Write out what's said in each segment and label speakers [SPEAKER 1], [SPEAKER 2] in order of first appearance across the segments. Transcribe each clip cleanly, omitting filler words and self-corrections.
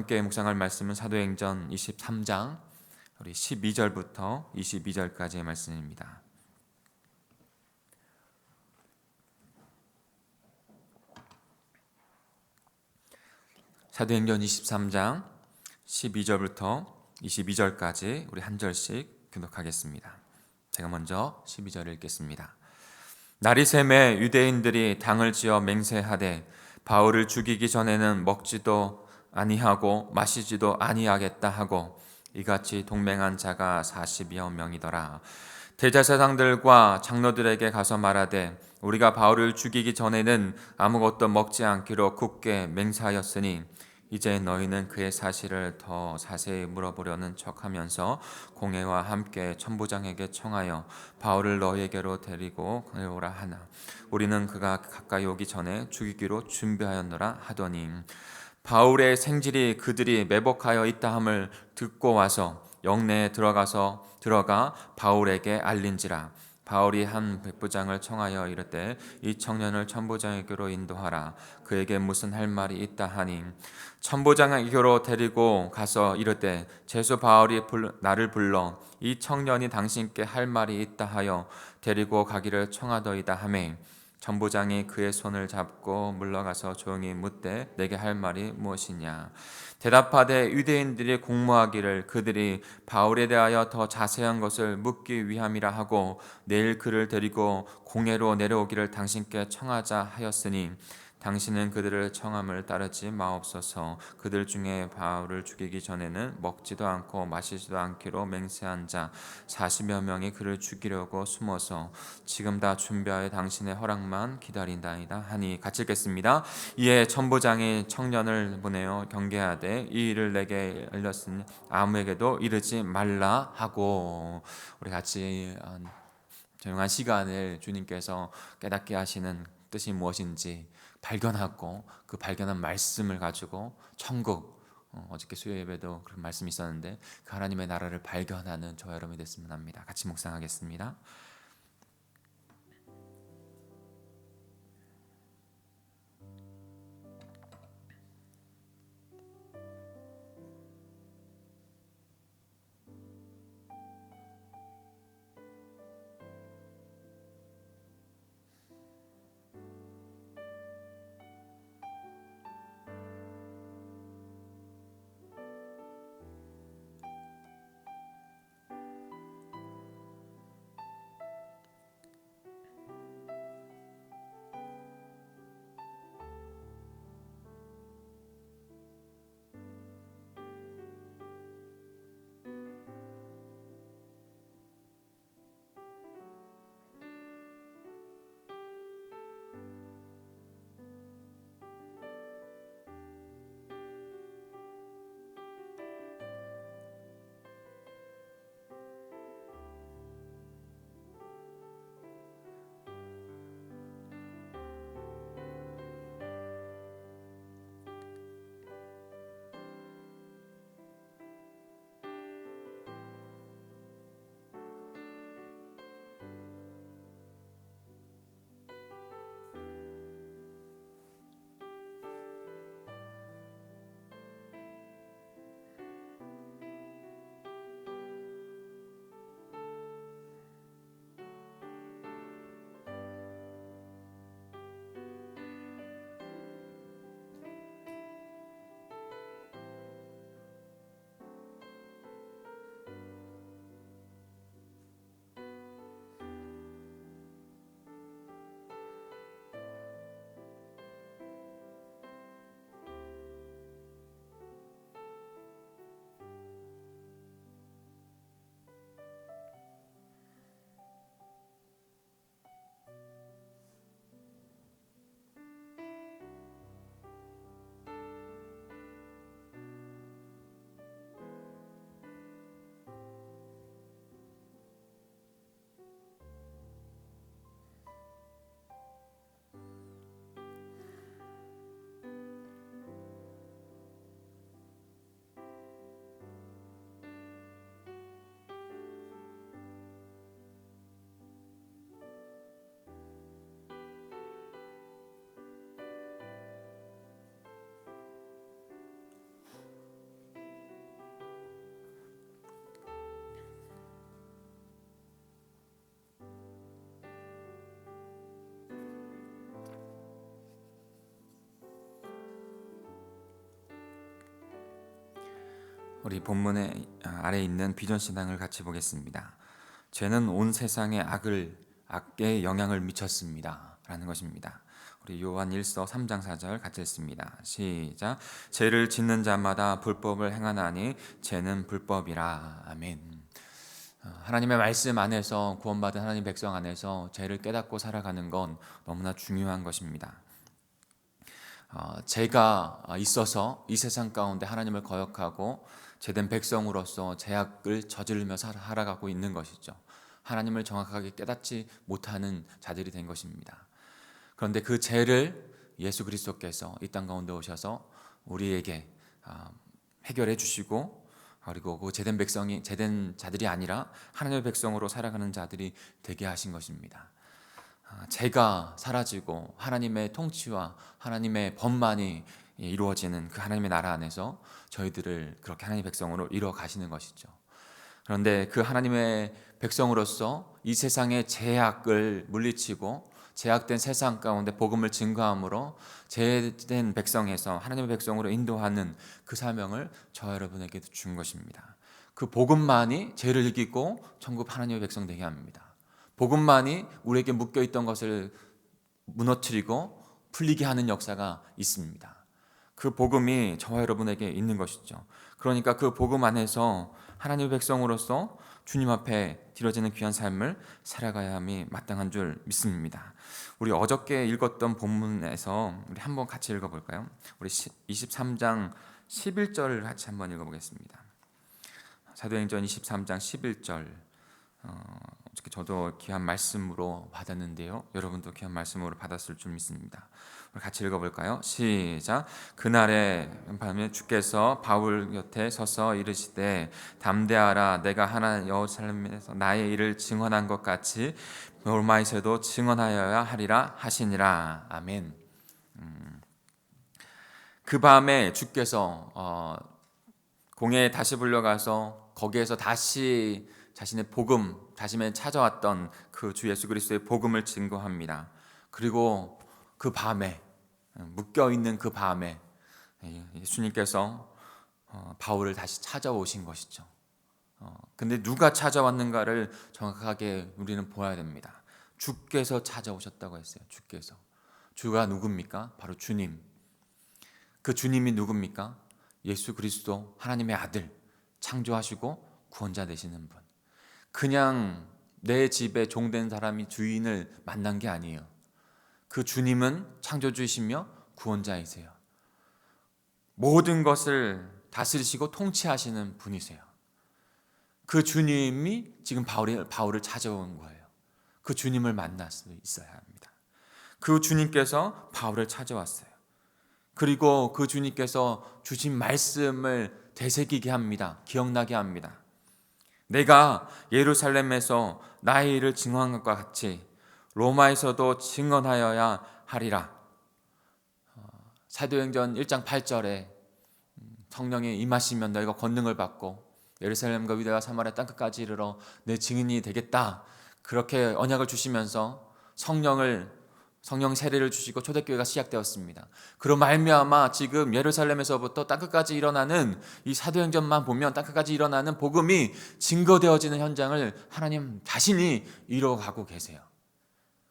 [SPEAKER 1] 함께 묵상할 말씀은 사도행전 23장 우리 12절부터 22절까지의 말씀입니다. 사도행전 23장 12절부터 22절까지 우리 한 절씩 교독하겠습니다. 제가 먼저 12절을 읽겠습니다. 날이 새매 유대인들이 당을 지어 맹세하되 바울을 죽이기 전에는 먹지도 아니하고 마시지도 아니하겠다 하고 이같이 동맹한 자가 40여 명이더라. 대제사장들과 장로들에게 가서 말하되 우리가 바울을 죽이기 전에는 아무것도 먹지 않기로 굳게 맹세하였으니 이제 너희는 그의 사실을 더 자세히 물어보려는 척하면서 공회와 함께 천부장에게 청하여 바울을 너희에게로 데리고 오라 하나 우리는 그가 가까이 오기 전에 죽이기로 준비하였노라 하더니 바울의 생질이 그들이 매복하여 있다함을 듣고 와서 영내에 들어가 바울에게 알린지라. 바울이 한 백부장을 청하여 이르되 이 청년을 천부장에게로 인도하라. 그에게 무슨 할 말이 있다 하니 천부장에게로 데리고 가서 이르되 제수 바울이 나를 불러 이 청년이 당신께 할 말이 있다 하여 데리고 가기를 청하더이다 하매 천부장이 그의 손을 잡고 물러가서 조용히 묻되 내게 할 말이 무엇이냐. 대답하되 유대인들이 공모하기를 그들이 바울에 대하여 더 자세한 것을 묻기 위함이라 하고 내일 그를 데리고 공회로 내려오기를 당신께 청하자 하였으니 당신은 그들을 청함을 따르지 마옵소서. 그들 중에 바울을 죽이기 전에는 먹지도 않고 마시지도 않기로 맹세한 자 40여 명이 그를 죽이려고 숨어서 지금 다 준비하여 당신의 허락만 기다린다이다 하니. 같이 읽겠습니다. 이에 천부장이 청년을 보내어 경계하되 이 일을 내게 알렸으니 아무에게도 이르지 말라 하고. 우리 같이 조용한 시간을 주님께서 깨닫게 하시는 뜻이 무엇인지 발견하고 그 발견한 말씀을 가지고 천국, 어저께 수요 예배도 그런 말씀이 있었는데 그 하나님의 나라를 발견하는 저와 여러분이 됐으면 합니다. 같이 묵상하겠습니다. 우리 본문에 아래 있는 비전 신앙을 같이 보겠습니다. 죄는 온 세상에 악에 영향을 미쳤습니다. 라는 것입니다. 우리 요한 1서 3장 4절 같이 읽습니다. 시작. 죄를 짓는 자마다 불법을 행하나니 죄는 불법이라. 아멘. 하나님의 말씀 안에서 구원받은 하나님 백성 안에서 죄를 깨닫고 살아가는 건 너무나 중요한 것입니다. 죄가 있어서 이 세상 가운데 하나님을 거역하고 죄된 백성으로서 죄악을 저지르며 살아가고 있는 것이죠. 하나님을 정확하게 깨닫지 못하는 자들이 된 것입니다. 그런데 그 죄를 예수 그리스도께서 이 땅 가운데 오셔서 우리에게 해결해 주시고, 그리고 그 죄된 백성이 죄된 자들이 아니라 하나님의 백성으로 살아가는 자들이 되게 하신 것입니다. 죄가 사라지고 하나님의 통치와 하나님의 법만이 이루어지는 그 하나님의 나라 안에서 저희들을 그렇게 하나님의 백성으로 이루어 가시는 것이죠. 그런데 그 하나님의 백성으로서 이 세상의 죄악을 물리치고 죄악된 세상 가운데 복음을 증거함으로 죄된 백성에서 하나님의 백성으로 인도하는 그 사명을 저와 여러분에게도 준 것입니다. 그 복음만이 죄를 이기고 천국 하나님의 백성 되게 합니다. 복음만이 우리에게 묶여있던 것을 무너뜨리고 풀리게 하는 역사가 있습니다. 그 복음이 저와 여러분에게 있는 것이죠. 그러니까 그 복음 안에서 하나님의 백성으로서 주님 앞에 드려지는 귀한 삶을 살아가야 함이 마땅한 줄 믿습니다. 우리 어저께 읽었던 본문에서 우리 한번 같이 읽어볼까요? 우리 23장 11절을 같이 한번 읽어보겠습니다. 사도행전 23장 11절. 어저께 저도 귀한 말씀으로 받았는데요, 여러분도 귀한 말씀으로 받았을 줄 믿습니다. 우리 같이 읽어볼까요? 시작. 그날에 밤에 주께서 바울 곁에 서서 이르시되 담대하라, 내가 하나 여호살렘에서 나의 일을 증언한 것 같이 로마에서도 증언하여야 하리라 하시니라. 아멘. 그 밤에 주께서 공회에 다시 불려가서 거기에서 다시 자신의 복음, 자신의 찾아왔던 그 주 예수 그리스도의 복음을 증거합니다. 그리고 그 밤에, 묶여있는 그 밤에 예수님께서 바울을 다시 찾아오신 것이죠. 근데 누가 찾아왔는가를 정확하게 우리는 보아야 됩니다. 주께서 찾아오셨다고 했어요. 주께서. 주가 누굽니까? 바로 주님. 그 주님이 누굽니까? 예수 그리스도 하나님의 아들, 창조하시고 구원자 되시는 분. 그냥 내 집에 종된 사람이 주인을 만난 게 아니에요. 그 주님은 창조주이시며 구원자이세요. 모든 것을 다스리시고 통치하시는 분이세요. 그 주님이 지금 바울을 찾아온 거예요. 그 주님을 만날 수 있어야 합니다. 그 주님께서 바울을 찾아왔어요. 그리고 그 주님께서 주신 말씀을 되새기게 합니다. 기억나게 합니다. 내가 예루살렘에서 나의 일을 증언한 것과 같이 로마에서도 증언하여야 하리라. 사도행전 1장 8절에 성령이 임하시면 너희가 권능을 받고 예루살렘과 유대와 사마리아 땅끝까지 이르러 내 증인이 되겠다. 그렇게 언약을 주시면서 성령 세례를 주시고 초대교회가 시작되었습니다. 그로 말미암아 지금 예루살렘에서부터 땅끝까지 일어나는 이 사도행전만 보면 땅끝까지 일어나는 복음이 증거되어지는 현장을 하나님 자신이 이루어가고 계세요.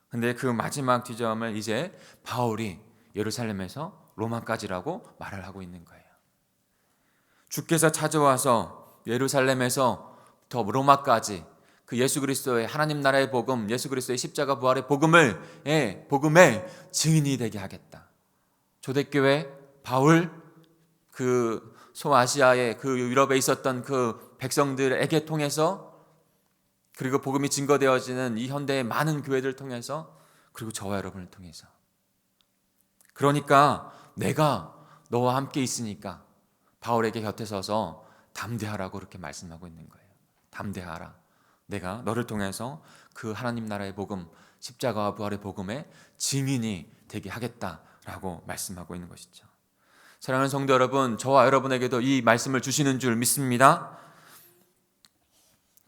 [SPEAKER 1] 근데 그 마지막 지점을 이제 바울이 예루살렘에서 로마까지라고 말을 하고 있는 거예요. 주께서 찾아와서 예루살렘에서부터 로마까지 그 예수 그리스도의 하나님 나라의 복음, 예수 그리스도의 십자가 부활의 복음의 증인이 되게 하겠다. 초대교회 바울, 그 소아시아의 그 유럽에 있었던 그 백성들에게 통해서, 그리고 복음이 증거되어지는 이 현대의 많은 교회들을 통해서, 그리고 저와 여러분을 통해서. 그러니까 내가 너와 함께 있으니까 바울에게 곁에 서서 담대하라고 그렇게 말씀하고 있는 거예요. 담대하라. 내가 너를 통해서 그 하나님 나라의 복음, 십자가와 부활의 복음의 증인이 되게 하겠다라고 말씀하고 있는 것이죠. 사랑하는 성도 여러분, 저와 여러분에게도 이 말씀을 주시는 줄 믿습니다.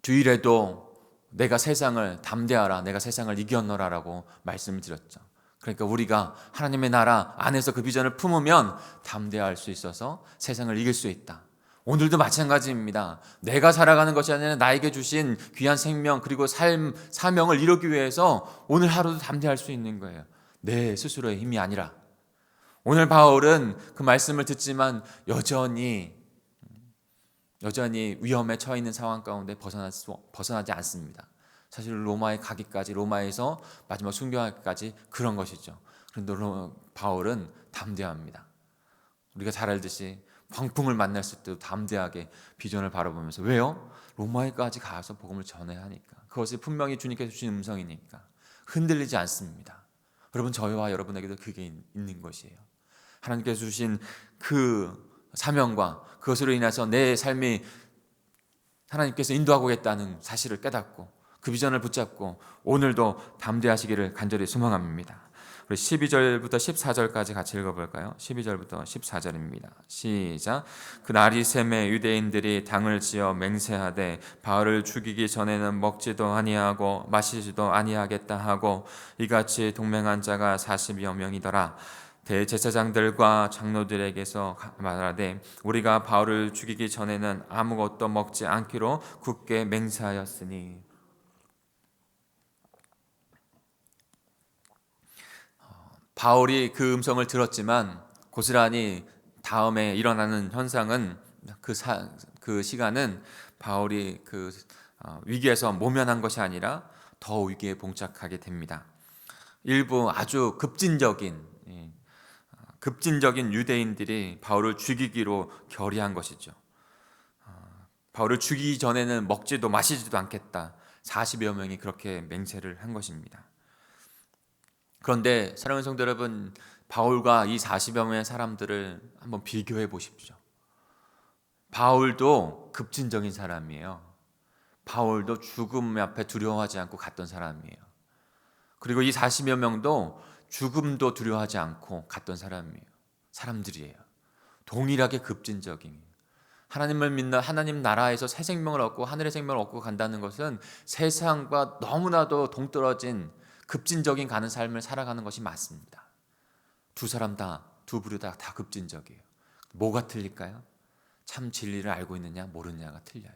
[SPEAKER 1] 주일에도 내가 세상을 담대하라, 내가 세상을 이겨너라라고 말씀을 드렸죠. 그러니까 우리가 하나님의 나라 안에서 그 비전을 품으면 담대할 수 있어서 세상을 이길 수 있다. 오늘도 마찬가지입니다. 내가 살아가는 것이 아니라 나에게 주신 귀한 생명 그리고 사명을 이루기 위해서 오늘 하루도 담대할 수 있는 거예요. 내 스스로의 힘이 아니라. 오늘 바울은 그 말씀을 듣지만 여전히 위험에 처해 있는 상황 가운데 벗어나지 않습니다. 사실 로마에 가기까지, 로마에서 마지막 순교하기까지 그런 것이죠. 그런데 바울은 담대합니다. 우리가 잘 알듯이 광풍을 만났을 때도 담대하게 비전을 바라보면서, 왜요? 로마에까지 가서 복음을 전해야 하니까. 그것이 분명히 주님께서 주신 음성이니까 흔들리지 않습니다. 여러분, 저희와 여러분에게도 그게 있는 것이에요. 하나님께서 주신 그 사명과 그것으로 인해서 내 삶이 하나님께서 인도하고 계시다는 사실을 깨닫고 그 비전을 붙잡고 오늘도 담대하시기를 간절히 소망합니다. 우리 12절부터 14절까지 같이 읽어볼까요? 12절부터 14절입니다. 시작. 그 나리샘의 유대인들이 당을 지어 맹세하되 바울을 죽이기 전에는 먹지도 아니하고 마시지도 아니하겠다 하고 이같이 동맹한 자가 40여 명이더라. 대제사장들과 장로들에게서 말하되 우리가 바울을 죽이기 전에는 아무것도 먹지 않기로 굳게 맹세하였으니. 바울이 그 음성을 들었지만 고스란히 다음에 일어나는 현상은 그 시간은 바울이 그 위기에서 모면한 것이 아니라 더 위기에 봉착하게 됩니다. 일부 아주 급진적인 유대인들이 바울을 죽이기로 결의한 것이죠. 바울을 죽이기 전에는 먹지도 마시지도 않겠다. 40여 명이 그렇게 맹세를 한 것입니다. 그런데 사랑하는 성도 여러분, 바울과 이 40여 명의 사람들을 한번 비교해 보십시오. 바울도 급진적인 사람이에요. 바울도 죽음 앞에 두려워하지 않고 갔던 사람이에요. 그리고 이 40여 명도 죽음도 두려워하지 않고 갔던 사람들이에요. 동일하게 급진적인, 하나님을 믿는, 하나님 나라에서 새 생명을 얻고 하늘의 생명을 얻고 간다는 것은 세상과 너무나도 동떨어진 급진적인 가는 삶을 살아가는 것이 맞습니다. 두 부류 다 급진적이에요. 뭐가 틀릴까요? 참 진리를 알고 있느냐 모르느냐가 틀려요.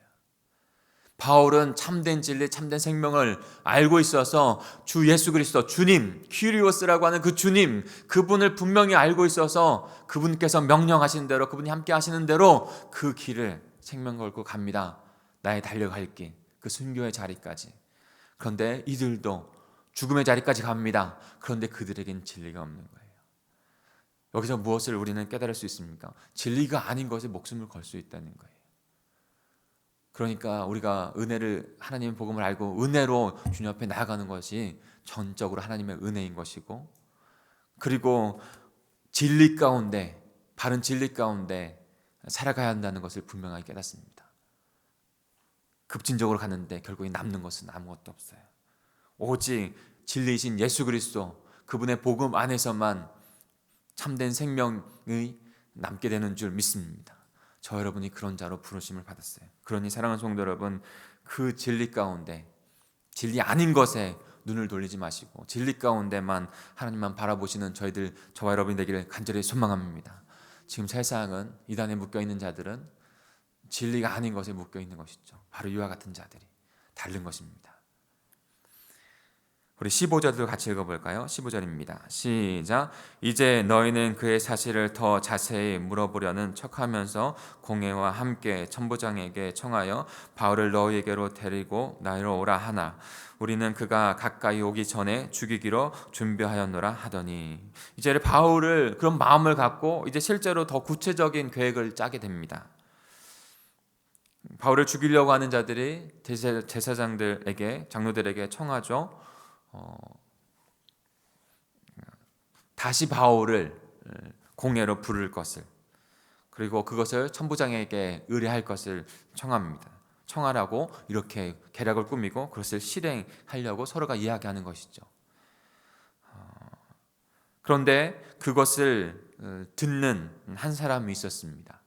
[SPEAKER 1] 바울은 참된 진리, 참된 생명을 알고 있어서 주 예수 그리스도, 주님, 퀴리오스라고 하는 그 주님, 그분을 분명히 알고 있어서 그분께서 명령하시는 대로, 그분이 함께 하시는 대로 그 길을 생명 걸고 갑니다. 나의 달려갈 길, 그 순교의 자리까지. 그런데 이들도 죽음의 자리까지 갑니다. 그런데 그들에겐 진리가 없는 거예요. 여기서 무엇을 우리는 깨달을 수 있습니까? 진리가 아닌 것에 목숨을 걸 수 있다는 거예요. 그러니까 우리가 하나님의 복음을 알고 은혜로 주님 앞에 나아가는 것이 전적으로 하나님의 은혜인 것이고, 그리고 진리 가운데, 바른 진리 가운데 살아가야 한다는 것을 분명하게 깨닫습니다. 급진적으로 가는데 결국에 남는 것은 아무것도 없어요. 오직 진리이신 예수 그리스도, 그분의 복음 안에서만 참된 생명이 남게 되는 줄 믿습니다. 저 여러분이 그런 자로 부르심을 받았어요. 그러니 사랑하는 성도 여러분, 그 진리 가운데, 진리 아닌 것에 눈을 돌리지 마시고 진리 가운데만 하나님만 바라보시는 저와 여러분이 되기를 간절히 소망합니다. 지금 세상은, 이단에 묶여있는 자들은 진리가 아닌 것에 묶여있는 것이죠. 바로 이와 같은 자들이 다른 것입니다. 우리 15절도 같이 읽어볼까요? 15절입니다. 시작. 이제 너희는 그의 사실을 더 자세히 물어보려는 척하면서 공회와 함께 천부장에게 청하여 바울을 너희에게로 데리고 나로 오라 하나 우리는 그가 가까이 오기 전에 죽이기로 준비하였노라 하더니. 이제 바울을 그런 마음을 갖고 이제 실제로 더 구체적인 계획을 짜게 됩니다. 바울을 죽이려고 하는 자들이 제사장들에게, 장로들에게 청하죠. 다시 바울을 공회로 부를 것을, 그리고 그것을 천부장에게 의뢰할 것을 청하라고 이렇게 계략을 꾸미고 그것을 실행하려고 서로가 이야기하는 것이죠. 그런데 그것을 듣는 한 사람이 있었습니다.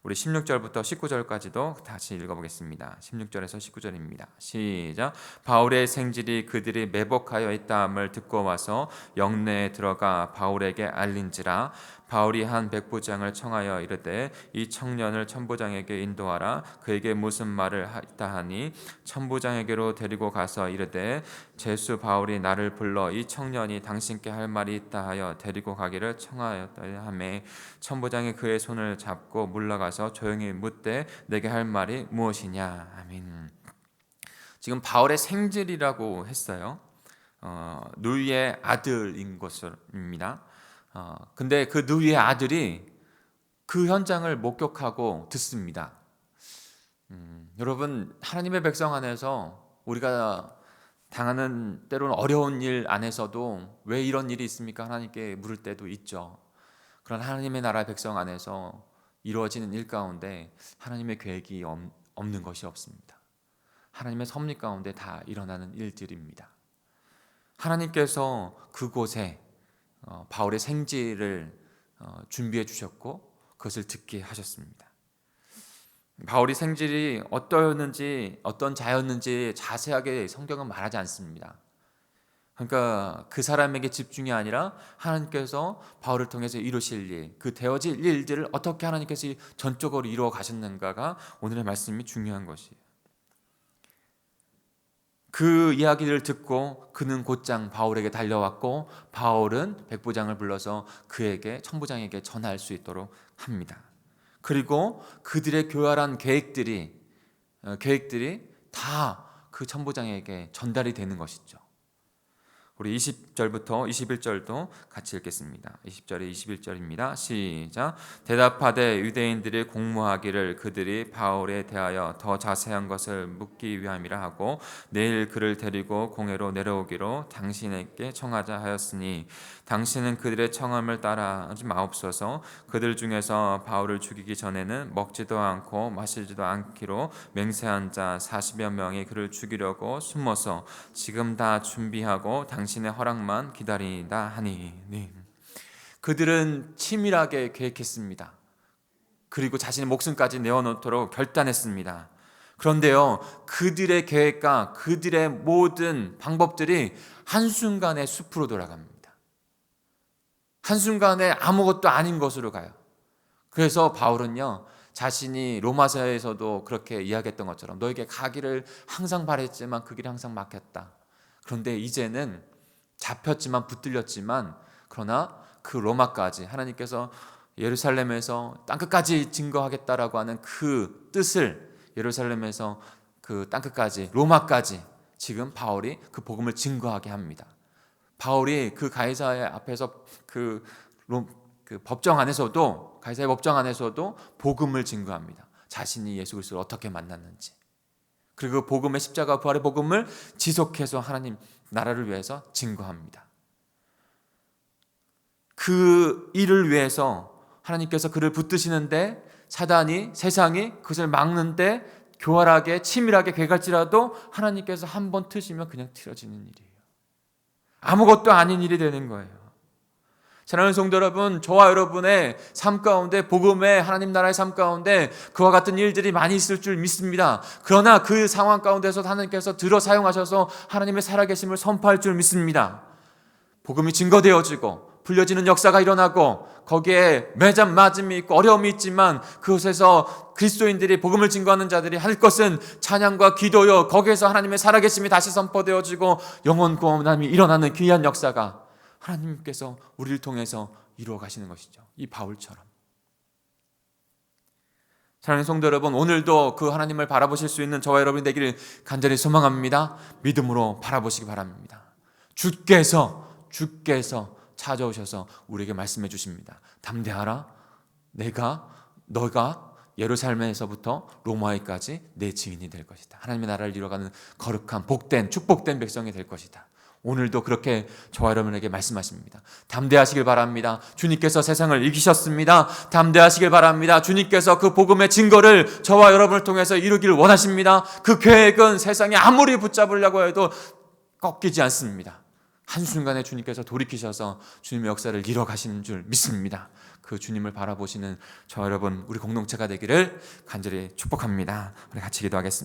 [SPEAKER 1] 우리 16절부터 19절까지도 다시 읽어보겠습니다. 16절에서 19절입니다. 시작. 바울의 생질이 그들이 매복하여 있다함을 듣고 와서 영내에 들어가 바울에게 알린지라. 바울이 한 백부장을 청하여 이르되 이 청년을 천부장에게 인도하라. 그에게 무슨 말을 했다 하니 천부장에게로 데리고 가서 이르되 제수 바울이 나를 불러 이 청년이 당신께 할 말이 있다 하여 데리고 가기를 청하였다 하매 천부장이 그의 손을 잡고 물러가서 조용히 묻되 내게 할 말이 무엇이냐. 아멘. 지금 바울의 생질이라고 했어요. 누이의 아들인 것입니다. 근데 그 누이의 아들이 그 현장을 목격하고 듣습니다. 여러분, 하나님의 백성 안에서 우리가 당하는 때로는 어려운 일 안에서도 왜 이런 일이 있습니까? 하나님께 물을 때도 있죠. 그런 하나님의 나라의 백성 안에서 이루어지는 일 가운데 하나님의 계획이 없는 것이 없습니다. 하나님의 섭리 가운데 다 일어나는 일들입니다. 하나님께서 그곳에 바울의 생지를 준비해 주셨고 그것을 듣게 하셨습니다. 바울이 생질이 어떠였는지 어떤 자였는지 자세하게 성경은 말하지 않습니다. 그러니까 그 사람에게 집중이 아니라 하나님께서 바울을 통해서 이루실 일, 그 되어질 일들을 어떻게 하나님께서 전적으로 이루어 가셨는가가 오늘의 말씀이 중요한 것이에요. 그 이야기를 듣고 그는 곧장 바울에게 달려왔고 바울은 백부장을 불러서 그에게 천부장에게 전할 수 있도록 합니다. 그리고 그들의 교활한 계획들이 다 그 천부장에게 전달이 되는 것이죠. 우리 20절부터 21절도 같이 읽겠습니다. 20절에 21절입니다. 시작. 대답하되 유대인들이 공모하기를 그들이 바울에 대하여 더 자세한 것을 묻기 위함이라 하고 내일 그를 데리고 공회로 내려오기로 당신에게 청하자 하였으니 당신은 그들의 청함을 따라하지 마옵소서. 그들 중에서 바울을 죽이기 전에는 먹지도 않고 마시지도 않기로 맹세한 자 40여 명이 그를 죽이려고 숨어서 지금 다 준비하고 당신의 허락만 기다리다 하니. 그들은 치밀하게 계획했습니다. 그리고 자신의 목숨까지 내어놓도록 결단했습니다. 그런데요, 그들의 계획과 그들의 모든 방법들이 한순간에 숲으로 돌아갑니다. 한순간에 아무것도 아닌 것으로 가요. 그래서 바울은요, 자신이 로마서에서도 그렇게 이야기했던 것처럼 너에게 가기를 항상 바랬지만 그 길이 항상 막혔다. 그런데 이제는 잡혔지만 붙들렸지만 그러나 그 로마까지 하나님께서 예루살렘에서 땅끝까지 증거하겠다라고 하는 그 뜻을 예루살렘에서 그 땅끝까지 로마까지 지금 바울이 그 복음을 증거하게 합니다. 바울이 그 가이사의 앞에서 그 법정 안에서도 가이사의 법정 안에서도 복음을 증거합니다. 자신이 예수 그리스도를 어떻게 만났는지. 그리고 복음의 십자가 부활의 복음을 지속해서 하나님 나라를 위해서 증거합니다. 그 일을 위해서 하나님께서 그를 붙드시는데 사단이 세상이 그것을 막는데 교활하게 치밀하게 계획할지라도 하나님께서 한번 트시면 그냥 틀어지는 일이에요. 아무것도 아닌 일이 되는 거예요. 사랑하는 성도 여러분, 저와 여러분의 삶 가운데 복음의 하나님 나라의 삶 가운데 그와 같은 일들이 많이 있을 줄 믿습니다. 그러나 그 상황 가운데서 하나님께서 들어 사용하셔서 하나님의 살아계심을 선포할 줄 믿습니다. 복음이 증거되어지고 불려지는 역사가 일어나고 거기에 매장 맞음이 있고 어려움이 있지만 그곳에서 그리스도인들이 복음을 증거하는 자들이 할 것은 찬양과 기도요, 거기에서 하나님의 살아계심이 다시 선포되어지고 영원 구원함이 일어나는 귀한 역사가 하나님께서 우리를 통해서 이루어 가시는 것이죠. 이 바울처럼. 사랑하는 성도 여러분, 오늘도 그 하나님을 바라보실 수 있는 저와 여러분이 되기를 간절히 소망합니다. 믿음으로 바라보시기 바랍니다. 주께서 찾아오셔서 우리에게 말씀해 주십니다. 담대하라. 너가 예루살렘에서부터 로마에까지 내 증인이 될 것이다. 하나님의 나라를 이뤄가는 거룩한 복된 축복된 백성이 될 것이다. 오늘도 그렇게 저와 여러분에게 말씀하십니다. 담대하시길 바랍니다. 주님께서 세상을 이기셨습니다. 담대하시길 바랍니다. 주님께서 그 복음의 증거를 저와 여러분을 통해서 이루기를 원하십니다. 그 계획은 세상이 아무리 붙잡으려고 해도 꺾이지 않습니다. 한순간에 주님께서 돌이키셔서 주님의 역사를 이뤄 가시는 줄 믿습니다. 그 주님을 바라보시는 저 여러분, 우리 공동체가 되기를 간절히 축복합니다. 우리 같이 기도하겠습니다.